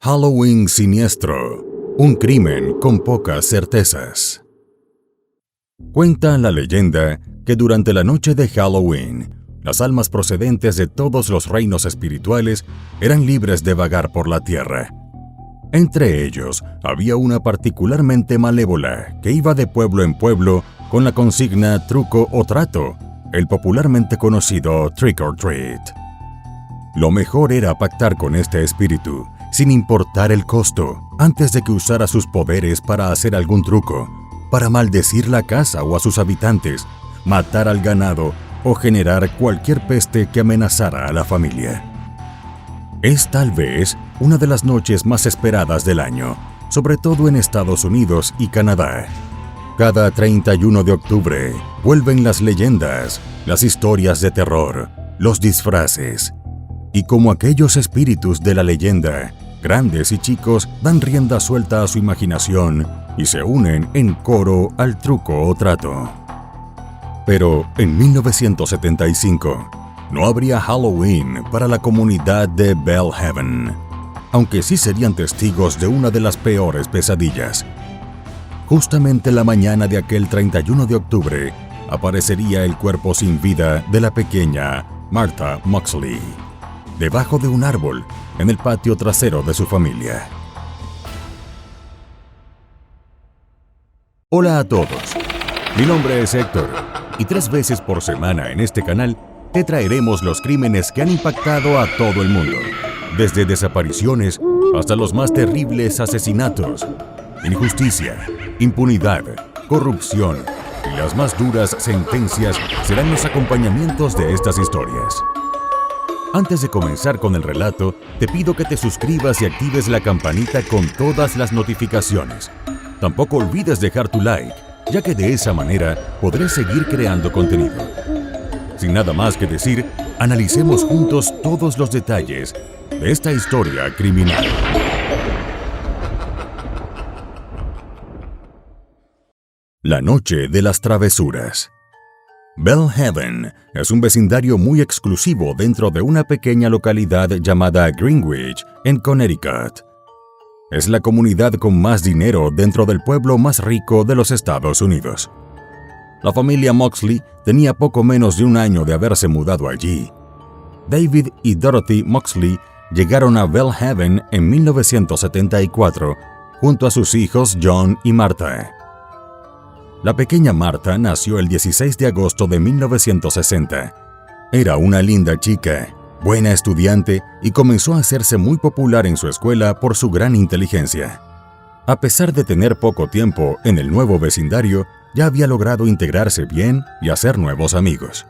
Halloween siniestro, un crimen con pocas certezas. Cuenta la leyenda que durante la noche de Halloween, las almas procedentes de todos los reinos espirituales eran libres de vagar por la tierra. Entre ellos, había una particularmente malévola que iba de pueblo en pueblo con la consigna truco o trato, el popularmente conocido trick or treat. Lo mejor era pactar con este espíritu, sin importar el costo, antes de que usara sus poderes para hacer algún truco, para maldecir la casa o a sus habitantes, matar al ganado o generar cualquier peste que amenazara a la familia. Es tal vez una de las noches más esperadas del año, sobre todo en Estados Unidos y Canadá. Cada 31 de octubre vuelven las leyendas, las historias de terror, los disfraces. Y como aquellos espíritus de la leyenda, grandes y chicos dan rienda suelta a su imaginación y se unen en coro al truco o trato. Pero en 1975 no habría Halloween para la comunidad de Bellhaven, aunque sí serían testigos de una de las peores pesadillas. Justamente la mañana de aquel 31 de octubre aparecería el cuerpo sin vida de la pequeña Martha Moxley, debajo de un árbol en el patio trasero de su familia. Hola a todos, mi nombre es Héctor y 3 veces por semana en este canal te traeremos los crímenes que han impactado a todo el mundo, desde desapariciones hasta los más terribles asesinatos. Injusticia, impunidad, corrupción y las más duras sentencias serán los acompañamientos de estas historias. Antes de comenzar con el relato, te pido que te suscribas y actives la campanita con todas las notificaciones. Tampoco olvides dejar tu like, ya que de esa manera podré seguir creando contenido. Sin nada más que decir, analicemos juntos todos los detalles de esta historia criminal. La noche de las travesuras. Bellhaven es un vecindario muy exclusivo dentro de una pequeña localidad llamada Greenwich, en Connecticut. Es la comunidad con más dinero dentro del pueblo más rico de los Estados Unidos. La familia Moxley tenía poco menos de un año de haberse mudado allí. David y Dorothy Moxley llegaron a Bellhaven en 1974 junto a sus hijos John y Martha. La pequeña Martha nació el 16 de agosto de 1960. Era una linda chica, buena estudiante y comenzó a hacerse muy popular en su escuela por su gran inteligencia. A pesar de tener poco tiempo en el nuevo vecindario, ya había logrado integrarse bien y hacer nuevos amigos.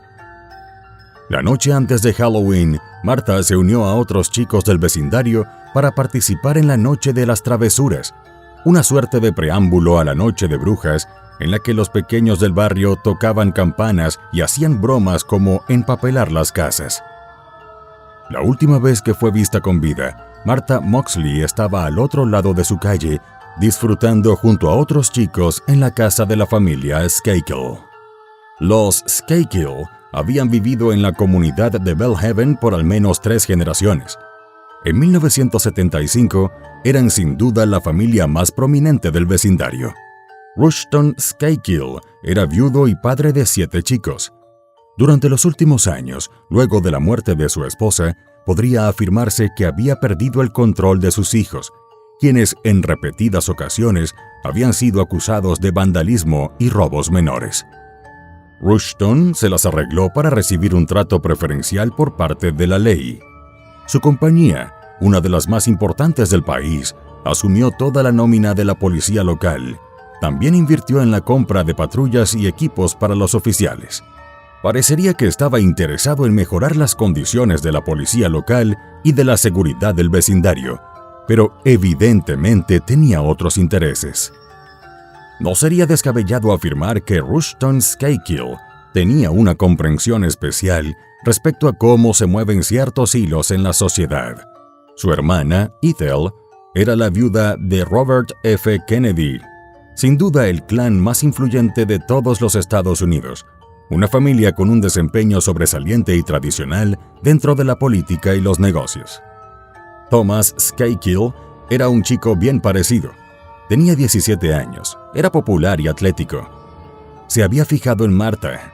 La noche antes de Halloween, Martha se unió a otros chicos del vecindario para participar en la Noche de las Travesuras, una suerte de preámbulo a la Noche de Brujas, en la que los pequeños del barrio tocaban campanas y hacían bromas como empapelar las casas. La última vez que fue vista con vida, Martha Moxley estaba al otro lado de su calle, disfrutando junto a otros chicos en la casa de la familia Skakel. Los Skakel habían vivido en la comunidad de Bellhaven por al menos 3 generaciones. En 1975 eran sin duda la familia más prominente del vecindario. Rushton Skakel era viudo y padre de 7 chicos. Durante los últimos años, luego de la muerte de su esposa, podría afirmarse que había perdido el control de sus hijos, quienes en repetidas ocasiones habían sido acusados de vandalismo y robos menores. Rushton se las arregló para recibir un trato preferencial por parte de la ley. Su compañía, una de las más importantes del país, asumió toda la nómina de la policía local. También invirtió en la compra de patrullas y equipos para los oficiales. Parecería que estaba interesado en mejorar las condiciones de la policía local y de la seguridad del vecindario, pero evidentemente tenía otros intereses. No sería descabellado afirmar que Rushton Skakel tenía una comprensión especial respecto a cómo se mueven ciertos hilos en la sociedad. Su hermana, Ethel, era la viuda de Robert F. Kennedy, sin duda el clan más influyente de todos los Estados Unidos, una familia con un desempeño sobresaliente y tradicional dentro de la política y los negocios. Thomas Skakill era un chico bien parecido. Tenía 17 años, era popular y atlético. Se había fijado en Martha.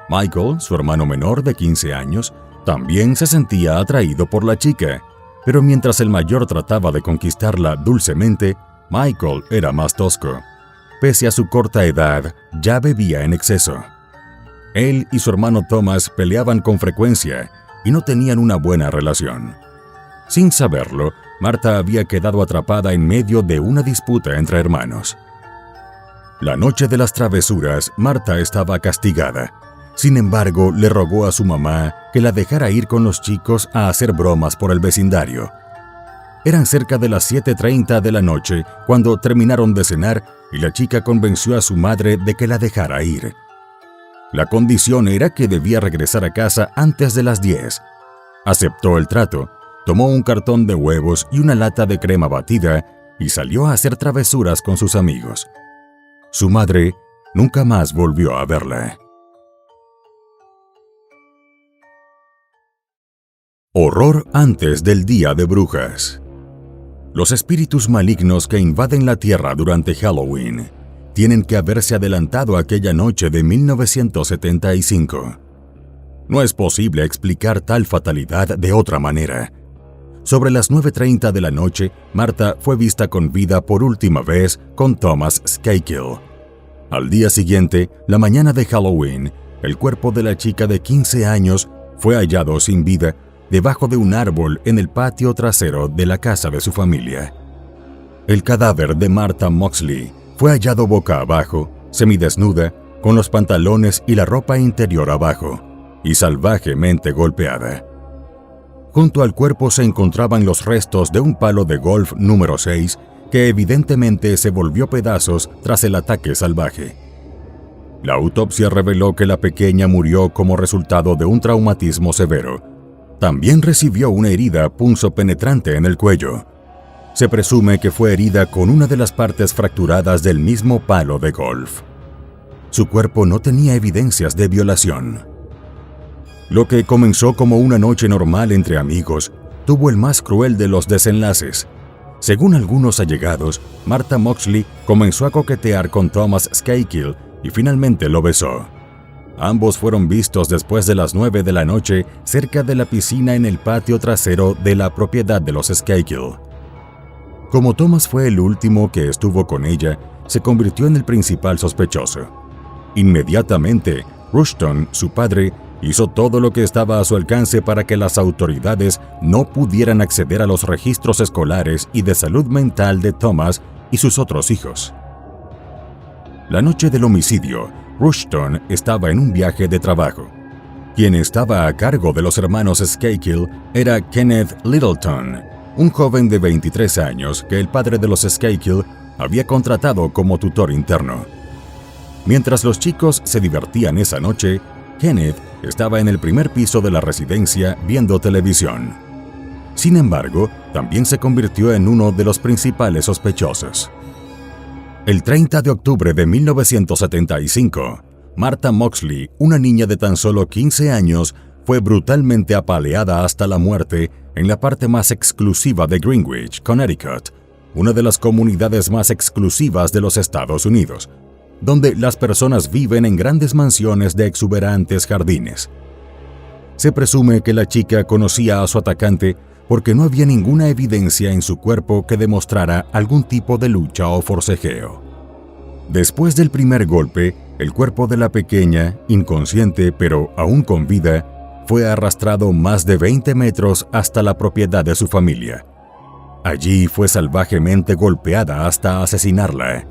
Michael, su hermano menor de 15 años, también se sentía atraído por la chica, pero mientras el mayor trataba de conquistarla dulcemente, Michael era más tosco. Pese a su corta edad, ya bebía en exceso. Él y su hermano Thomas peleaban con frecuencia y no tenían una buena relación. Sin saberlo, Martha había quedado atrapada en medio de una disputa entre hermanos. La noche de las travesuras, Martha estaba castigada. Sin embargo, le rogó a su mamá que la dejara ir con los chicos a hacer bromas por el vecindario. Eran cerca de las 7:30 de la noche cuando terminaron de cenar y la chica convenció a su madre de que la dejara ir. La condición era que debía regresar a casa antes de las 10. Aceptó el trato, tomó un cartón de huevos y una lata de crema batida y salió a hacer travesuras con sus amigos. Su madre nunca más volvió a verla. Horror antes del Día de Brujas. Los espíritus malignos que invaden la tierra durante Halloween tienen que haberse adelantado aquella noche de 1975. No es posible explicar tal fatalidad de otra manera. Sobre las 9:30 de la noche, Martha fue vista con vida por última vez con Thomas Skakill. Al día siguiente, la mañana de Halloween, el cuerpo de la chica de 15 años fue hallado sin vida debajo de un árbol en el patio trasero de la casa de su familia. El cadáver de Martha Moxley fue hallado boca abajo, semidesnuda, con los pantalones y la ropa interior abajo, y salvajemente golpeada. Junto al cuerpo se encontraban los restos de un palo de golf número 6 que evidentemente se volvió pedazos tras el ataque salvaje. La autopsia reveló que la pequeña murió como resultado de un traumatismo severo. También recibió una herida punzopenetrante en el cuello. Se presume que fue herida con una de las partes fracturadas del mismo palo de golf. Su cuerpo no tenía evidencias de violación. Lo que comenzó como una noche normal entre amigos tuvo el más cruel de los desenlaces. Según algunos allegados, Martha Moxley comenzó a coquetear con Thomas Skakill y finalmente lo besó. Ambos fueron vistos después de las 9 de la noche cerca de la piscina en el patio trasero de la propiedad de los Skakill. Como Thomas fue el último que estuvo con ella, se convirtió en el principal sospechoso. Inmediatamente, Rushton, su padre, hizo todo lo que estaba a su alcance para que las autoridades no pudieran acceder a los registros escolares y de salud mental de Thomas y sus otros hijos. La noche del homicidio, Rushton estaba en un viaje de trabajo. Quien estaba a cargo de los hermanos Skakill era Kenneth Littleton, un joven de 23 años que el padre de los Skakill había contratado como tutor interno. Mientras los chicos se divertían esa noche, Kenneth estaba en el primer piso de la residencia viendo televisión. Sin embargo, también se convirtió en uno de los principales sospechosos. El 30 de octubre de 1975, Martha Moxley, una niña de tan solo 15 años, fue brutalmente apaleada hasta la muerte en la parte más exclusiva de Greenwich, Connecticut, una de las comunidades más exclusivas de los Estados Unidos, donde las personas viven en grandes mansiones de exuberantes jardines. Se presume que la chica conocía a su atacante porque no había ninguna evidencia en su cuerpo que demostrara algún tipo de lucha o forcejeo. Después del primer golpe, el cuerpo de la pequeña, inconsciente pero aún con vida, fue arrastrado más de 20 metros hasta la propiedad de su familia. Allí fue salvajemente golpeada hasta asesinarla.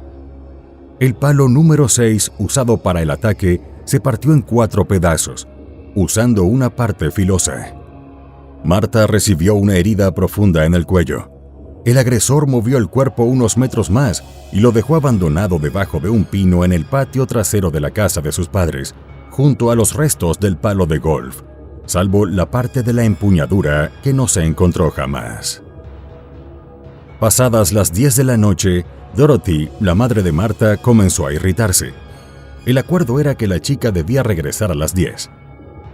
El palo número 6 usado para el ataque se partió en 4 pedazos, usando una parte filosa. Martha recibió una herida profunda en el cuello. El agresor movió el cuerpo unos metros más y lo dejó abandonado debajo de un pino en el patio trasero de la casa de sus padres, junto a los restos del palo de golf, salvo la parte de la empuñadura que no se encontró jamás. Pasadas las 10 de la noche, Dorothy, la madre de Martha, comenzó a irritarse. El acuerdo era que la chica debía regresar a las 10.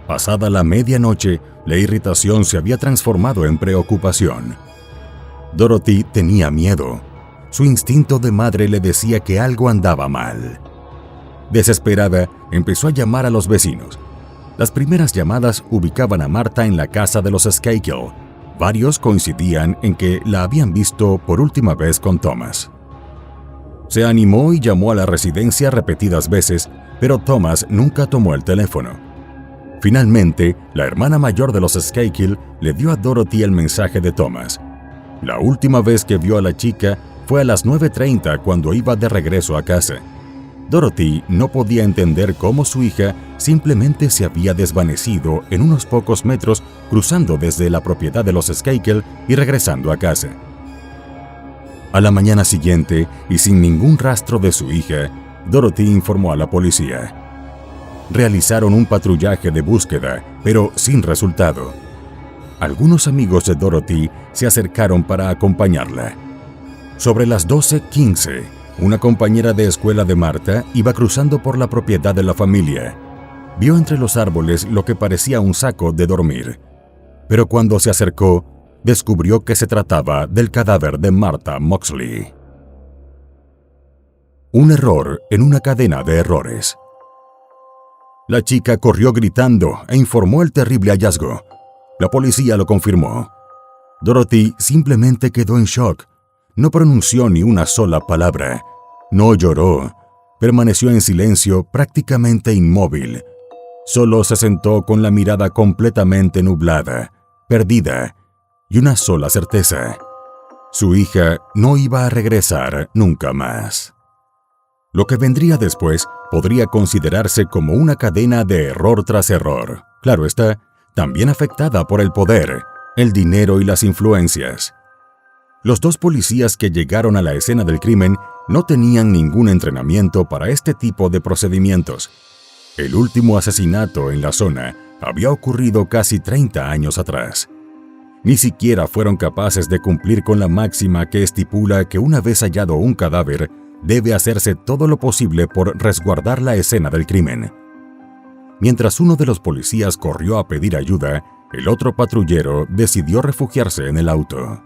Pasada la medianoche, la irritación se había transformado en preocupación. Dorothy tenía miedo. Su instinto de madre le decía que algo andaba mal. Desesperada, empezó a llamar a los vecinos. Las primeras llamadas ubicaban a Martha en la casa de los Skakel. Varios coincidían en que la habían visto por última vez con Thomas. Se animó y llamó a la residencia repetidas veces, pero Thomas nunca tomó el teléfono. Finalmente, la hermana mayor de los Skakel le dio a Dorothy el mensaje de Thomas. La última vez que vio a la chica fue a las 9:30 cuando iba de regreso a casa. Dorothy no podía entender cómo su hija simplemente se había desvanecido en unos pocos metros cruzando desde la propiedad de los Skakel y regresando a casa. A la mañana siguiente, y sin ningún rastro de su hija, Dorothy informó a la policía. Realizaron un patrullaje de búsqueda, pero sin resultado. Algunos amigos de Dorothy se acercaron para acompañarla. Sobre las 12:15, una compañera de escuela de Martha iba cruzando por la propiedad de la familia. Vio entre los árboles lo que parecía un saco de dormir. Pero cuando se acercó, descubrió que se trataba del cadáver de Martha Moxley. Un error en una cadena de errores. La chica corrió gritando e informó el terrible hallazgo. La policía lo confirmó. Dorothy simplemente quedó en shock. No pronunció ni una sola palabra. No lloró. Permaneció en silencio, prácticamente inmóvil. Solo se sentó con la mirada completamente nublada, perdida, y una sola certeza: su hija no iba a regresar nunca más. Lo que vendría después podría considerarse como una cadena de error tras error. Claro está, también afectada por el poder, el dinero y las influencias. Los dos policías que llegaron a la escena del crimen no tenían ningún entrenamiento para este tipo de procedimientos. El último asesinato en la zona había ocurrido casi 30 años atrás. Ni siquiera fueron capaces de cumplir con la máxima que estipula que una vez hallado un cadáver, debe hacerse todo lo posible por resguardar la escena del crimen. Mientras uno de los policías corrió a pedir ayuda, el otro patrullero decidió refugiarse en el auto.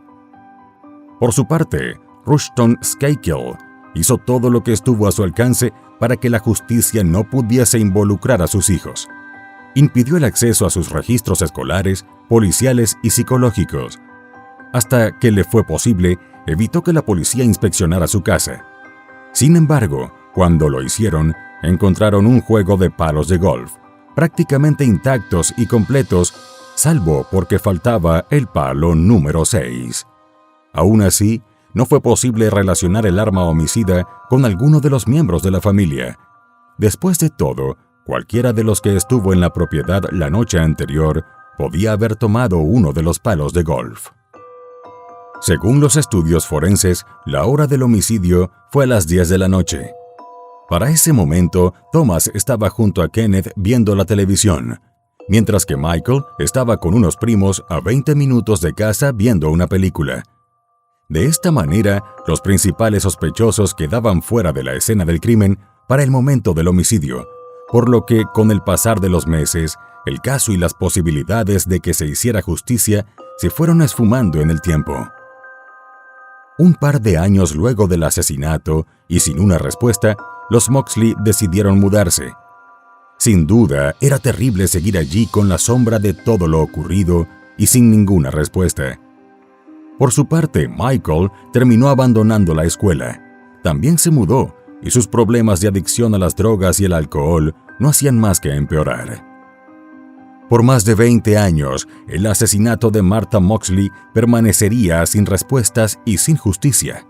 Por su parte, Rushton Skakel hizo todo lo que estuvo a su alcance para que la justicia no pudiese involucrar a sus hijos. Impidió el acceso a sus registros escolares, policiales y psicológicos. Hasta que le fue posible, evitó que la policía inspeccionara su casa. Sin embargo, cuando lo hicieron, encontraron un juego de palos de golf, prácticamente intactos y completos, salvo porque faltaba el palo número 6. Aún así, no fue posible relacionar el arma homicida con alguno de los miembros de la familia. Después de todo, cualquiera de los que estuvo en la propiedad la noche anterior podía haber tomado uno de los palos de golf. Según los estudios forenses, la hora del homicidio fue a las 10 de la noche. Para ese momento, Thomas estaba junto a Kenneth viendo la televisión, mientras que Michael estaba con unos primos a 20 minutos de casa viendo una película. De esta manera, los principales sospechosos quedaban fuera de la escena del crimen para el momento del homicidio, por lo que, con el pasar de los meses, el caso y las posibilidades de que se hiciera justicia se fueron esfumando en el tiempo. Un par de años luego del asesinato, y sin una respuesta, los Moxley decidieron mudarse. Sin duda, era terrible seguir allí con la sombra de todo lo ocurrido y sin ninguna respuesta. Por su parte, Michael terminó abandonando la escuela. También se mudó, y sus problemas de adicción a las drogas y el alcohol no hacían más que empeorar. Por más de 20 años, el asesinato de Martha Moxley permanecería sin respuestas y sin justicia.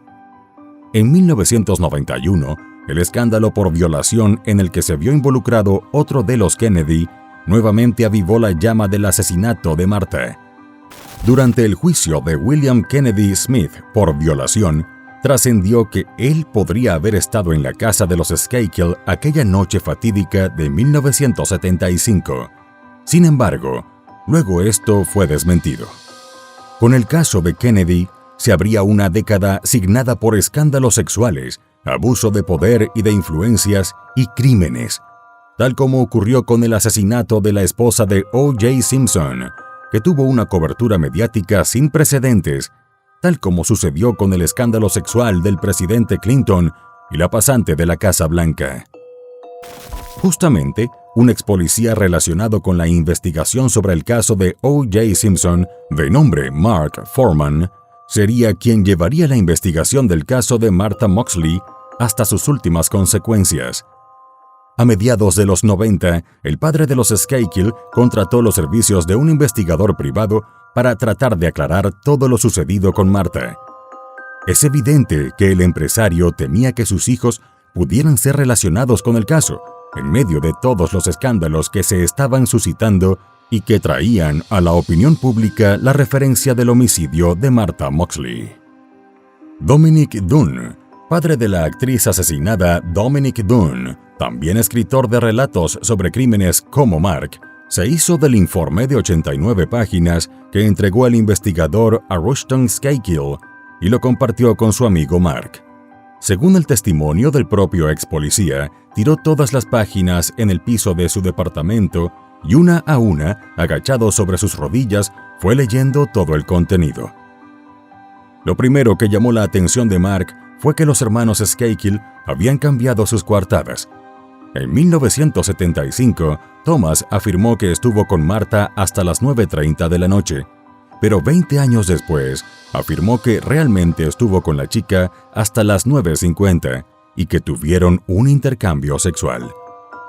En 1991, el escándalo por violación en el que se vio involucrado otro de los Kennedy nuevamente avivó la llama del asesinato de Martha. Durante el juicio de William Kennedy Smith por violación, trascendió que él podría haber estado en la casa de los Skakel aquella noche fatídica de 1975. Sin embargo, luego esto fue desmentido. Con el caso de Kennedy, se abría una década signada por escándalos sexuales, abuso de poder y de influencias y crímenes, tal como ocurrió con el asesinato de la esposa de O.J. Simpson, que tuvo una cobertura mediática sin precedentes, tal como sucedió con el escándalo sexual del presidente Clinton y la pasante de la Casa Blanca. Justamente, un ex policía relacionado con la investigación sobre el caso de O.J. Simpson, de nombre Mark Foreman, sería quien llevaría la investigación del caso de Martha Moxley hasta sus últimas consecuencias. A mediados de los 90, el padre de los Skakel contrató los servicios de un investigador privado para tratar de aclarar todo lo sucedido con Martha. Es evidente que el empresario temía que sus hijos pudieran ser relacionados con el caso, en medio de todos los escándalos que se estaban suscitando y que traían a la opinión pública la referencia del homicidio de Martha Moxley. Dominic Dunne, padre de la actriz asesinada Dominic Dunne, también escritor de relatos sobre crímenes como Mark, se hizo del informe de 89 páginas que entregó el investigador a Rushton Skakel y lo compartió con su amigo Mark. Según el testimonio del propio ex policía, tiró todas las páginas en el piso de su departamento y una a una, agachado sobre sus rodillas, fue leyendo todo el contenido. Lo primero que llamó la atención de Mark fue que los hermanos Skakel habían cambiado sus coartadas. En 1975, Thomas afirmó que estuvo con Martha hasta las 9:30 de la noche, pero 20 años después afirmó que realmente estuvo con la chica hasta las 9:50 y que tuvieron un intercambio sexual.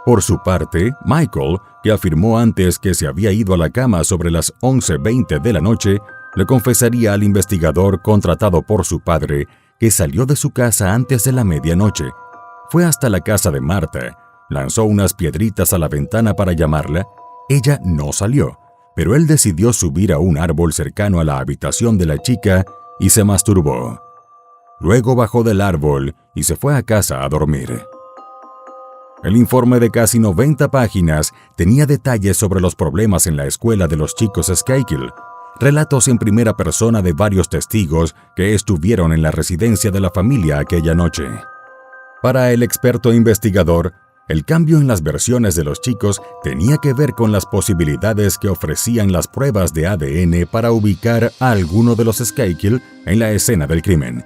Por su parte, Michael, que afirmó antes que se había ido a la cama sobre las 11:20 de la noche, le confesaría al investigador contratado por su padre que salió de su casa antes de la medianoche. Fue hasta la casa de Martha, lanzó unas piedritas a la ventana para llamarla. Ella no salió, pero él decidió subir a un árbol cercano a la habitación de la chica y se masturbó. Luego bajó del árbol y se fue a casa a dormir. El informe de casi 90 páginas tenía detalles sobre los problemas en la escuela de los chicos Skakel, relatos en primera persona de varios testigos que estuvieron en la residencia de la familia aquella noche. Para el experto investigador, el cambio en las versiones de los chicos tenía que ver con las posibilidades que ofrecían las pruebas de ADN para ubicar a alguno de los Skakel en la escena del crimen.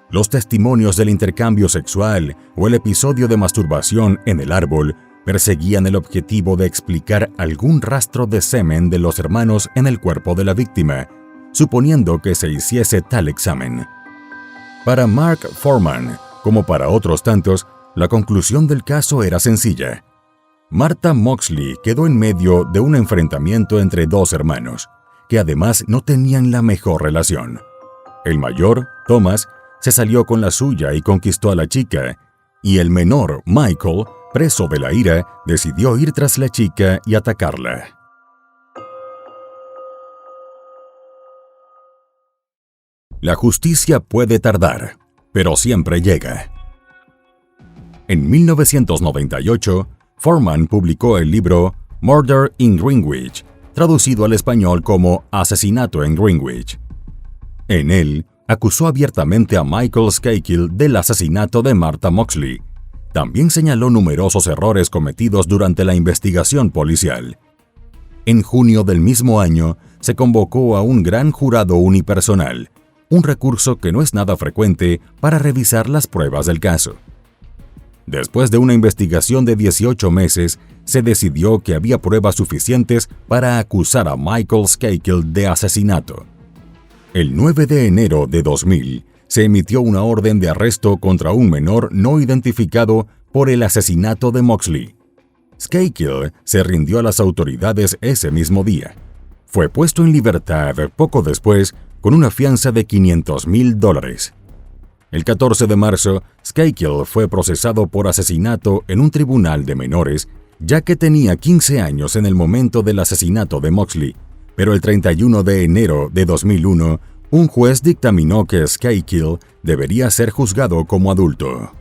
Los testimonios del intercambio sexual o el episodio de masturbación en el árbol perseguían el objetivo de explicar algún rastro de semen de los hermanos en el cuerpo de la víctima, suponiendo que se hiciese tal examen. Para Mark Foreman, como para otros tantos, la conclusión del caso era sencilla. Martha Moxley quedó en medio de un enfrentamiento entre dos hermanos, que además no tenían la mejor relación. El mayor, Thomas, se salió con la suya y conquistó a la chica, y el menor, Michael, preso de la ira, decidió ir tras la chica y atacarla. La justicia puede tardar, pero siempre llega. En 1998, Foreman publicó el libro Murder in Greenwich, traducido al español como Asesinato en Greenwich. En él, acusó abiertamente a Michael Skakel del asesinato de Martha Moxley. También señaló numerosos errores cometidos durante la investigación policial. En junio del mismo año, se convocó a un gran jurado unipersonal, un recurso que no es nada frecuente para revisar las pruebas del caso. Después de una investigación de 18 meses, se decidió que había pruebas suficientes para acusar a Michael Skakel de asesinato. El 9 de enero de 2000, se emitió una orden de arresto contra un menor no identificado por el asesinato de Moxley. Skakel se rindió a las autoridades ese mismo día. Fue puesto en libertad poco después con una fianza de $500,000. El 14 de marzo, Skakel fue procesado por asesinato en un tribunal de menores, ya que tenía 15 años en el momento del asesinato de Moxley, pero el 31 de enero de 2001, un juez dictaminó que Skahill debería ser juzgado como adulto.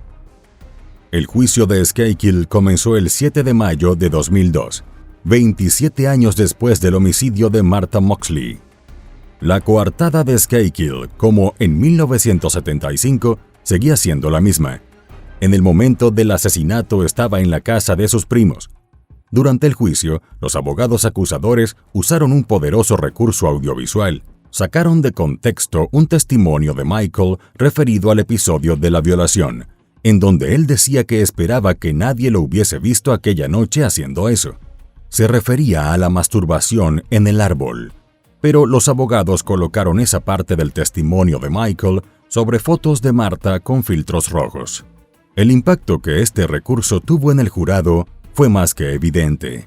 El juicio de Skahill comenzó el 7 de mayo de 2002, 27 años después del homicidio de Martha Moxley. La coartada de Skahill, como en 1975, seguía siendo la misma. En el momento del asesinato estaba en la casa de sus primos. Durante el juicio, los abogados acusadores usaron un poderoso recurso audiovisual. Sacaron de contexto un testimonio de Michael referido al episodio de la violación, en donde él decía que esperaba que nadie lo hubiese visto aquella noche haciendo eso. Se refería a la masturbación en el árbol, pero los abogados colocaron esa parte del testimonio de Michael sobre fotos de Martha con filtros rojos. El impacto que este recurso tuvo en el jurado fue más que evidente.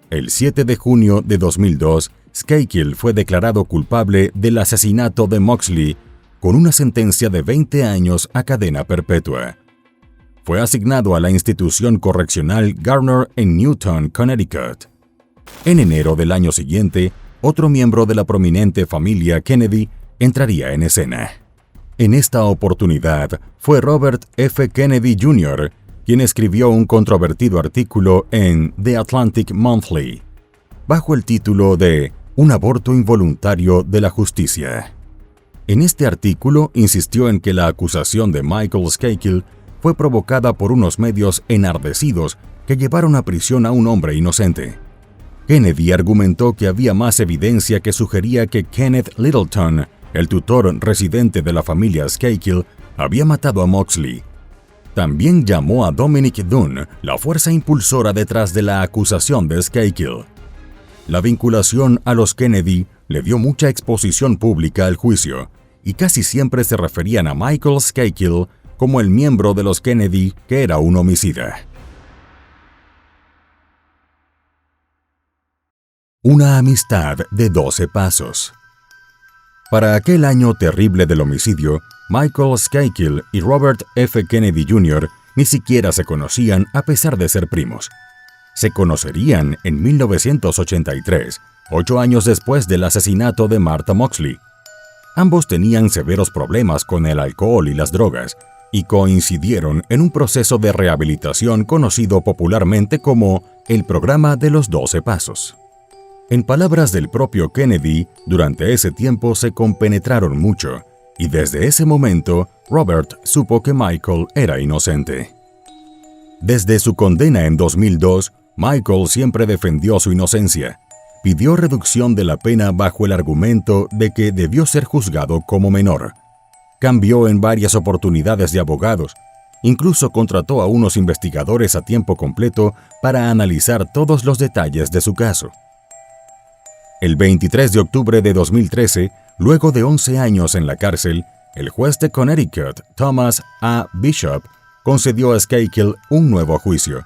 El 7 de junio de 2002, Skahill fue declarado culpable del asesinato de Moxley con una sentencia de 20 años a cadena perpetua. Fue asignado a la institución correccional Garner en Newton, Connecticut. En enero del año siguiente, otro miembro de la prominente familia Kennedy entraría en escena. En esta oportunidad fue Robert F. Kennedy Jr., quien escribió un controvertido artículo en The Atlantic Monthly, bajo el título de Un aborto involuntario de la justicia. En este artículo insistió en que la acusación de Michael Skahill fue provocada por unos medios enardecidos que llevaron a prisión a un hombre inocente. Kennedy argumentó que había más evidencia que sugería que Kenneth Littleton, el tutor residente de la familia Skahill, había matado a Moxley. También llamó a Dominic Dunn, la fuerza impulsora detrás de la acusación de Skahill. La vinculación a los Kennedy le dio mucha exposición pública al juicio, y casi siempre se referían a Michael Skahill como el miembro de los Kennedy que era un homicida. Una amistad de 12 pasos. Para aquel año terrible del homicidio, Michael Skahill y Robert F. Kennedy Jr. ni siquiera se conocían a pesar de ser primos. Se conocerían en 1983, 8 años después del asesinato de Martha Moxley. Ambos tenían severos problemas con el alcohol y las drogas, y coincidieron en un proceso de rehabilitación conocido popularmente como el programa de los 12 pasos. En palabras del propio Kennedy, durante ese tiempo se compenetraron mucho, y desde ese momento, Robert supo que Michael era inocente. Desde su condena en 2002, Michael siempre defendió su inocencia. Pidió reducción de la pena bajo el argumento de que debió ser juzgado como menor. Cambió en varias oportunidades de abogados. Incluso contrató a unos investigadores a tiempo completo para analizar todos los detalles de su caso. El 23 de octubre de 2013, luego de 11 años en la cárcel, el juez de Connecticut, Thomas A. Bishop, concedió a Skahill un nuevo juicio.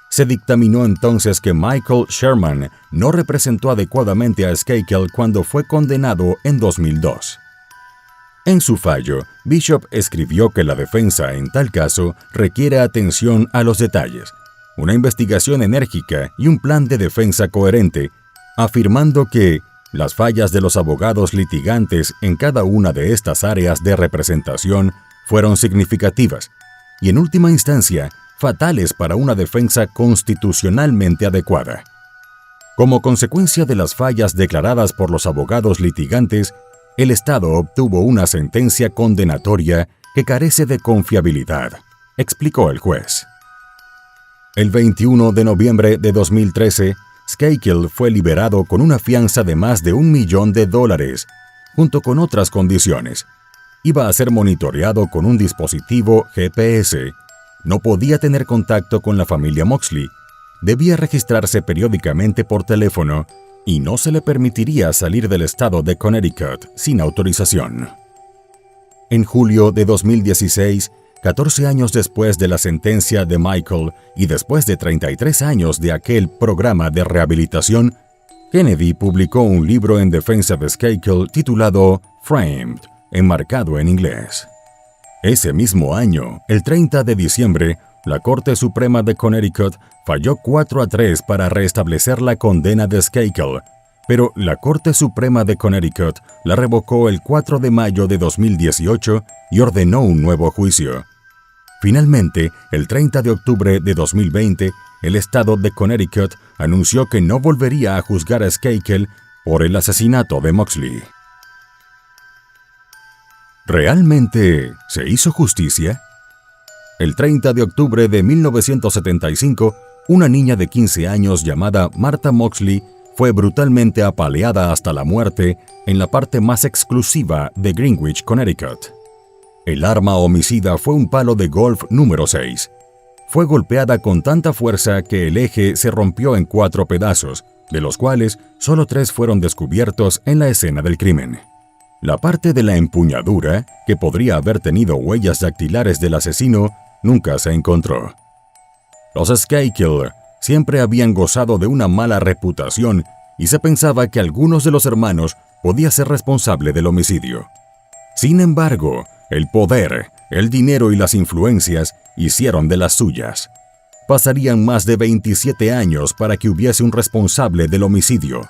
Se dictaminó entonces que Michael Sherman no representó adecuadamente a Skahill cuando fue condenado en 2002. En su fallo, Bishop escribió que la defensa en tal caso requiere atención a los detalles, una investigación enérgica y un plan de defensa coherente, afirmando que las fallas de los abogados litigantes en cada una de estas áreas de representación fueron significativas y, en última instancia, fatales para una defensa constitucionalmente adecuada. Como consecuencia de las fallas declaradas por los abogados litigantes, el Estado obtuvo una sentencia condenatoria que carece de confiabilidad, explicó el juez. El 21 de noviembre de 2013, Skahill fue liberado con una fianza de más de $1 millón, junto con otras condiciones. Iba a ser monitoreado con un dispositivo GPS. No podía tener contacto con la familia Moxley. Debía registrarse periódicamente por teléfono y no se le permitiría salir del estado de Connecticut sin autorización. En julio de 2016, 14 años después de la sentencia de Michael y después de 33 años de aquel programa de rehabilitación, Kennedy publicó un libro en defensa de Skahill titulado Framed, enmarcado en inglés. Ese mismo año, el 30 de diciembre, la Corte Suprema de Connecticut falló 4-3 para restablecer la condena de Skahill, pero la Corte Suprema de Connecticut la revocó el 4 de mayo de 2018 y ordenó un nuevo juicio. Finalmente, el 30 de octubre de 2020, el estado de Connecticut anunció que no volvería a juzgar a Skakel por el asesinato de Moxley. ¿Realmente se hizo justicia? El 30 de octubre de 1975, una niña de 15 años llamada Martha Moxley fue brutalmente apaleada hasta la muerte en la parte más exclusiva de Greenwich, Connecticut. El arma homicida fue un palo de golf número 6. Fue golpeada con tanta fuerza que el eje se rompió en 4 pedazos, de los cuales solo 3 fueron descubiertos en la escena del crimen. La parte de la empuñadura, que podría haber tenido huellas dactilares del asesino, nunca se encontró. Los Skakel siempre habían gozado de una mala reputación y se pensaba que algunos de los hermanos podía ser responsable del homicidio. Sin embargo, el poder, el dinero y las influencias hicieron de las suyas. Pasarían más de 27 años para que hubiese un responsable del homicidio.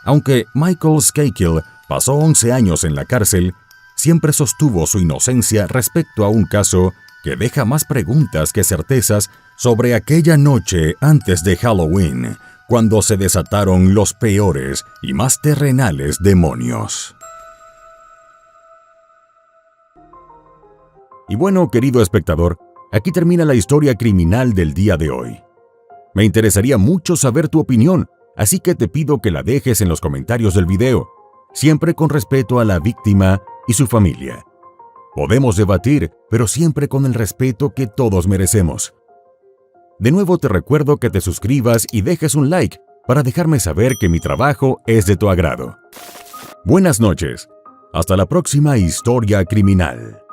Aunque Michael Skakel pasó 11 años en la cárcel, siempre sostuvo su inocencia respecto a un caso que deja más preguntas que certezas sobre aquella noche antes de Halloween, cuando se desataron los peores y más terrenales demonios. Y bueno, querido espectador, aquí termina la historia criminal del día de hoy. Me interesaría mucho saber tu opinión, así que te pido que la dejes en los comentarios del video, siempre con respeto a la víctima y su familia. Podemos debatir, pero siempre con el respeto que todos merecemos. De nuevo te recuerdo que te suscribas y dejes un like para dejarme saber que mi trabajo es de tu agrado. Buenas noches. Hasta la próxima historia criminal.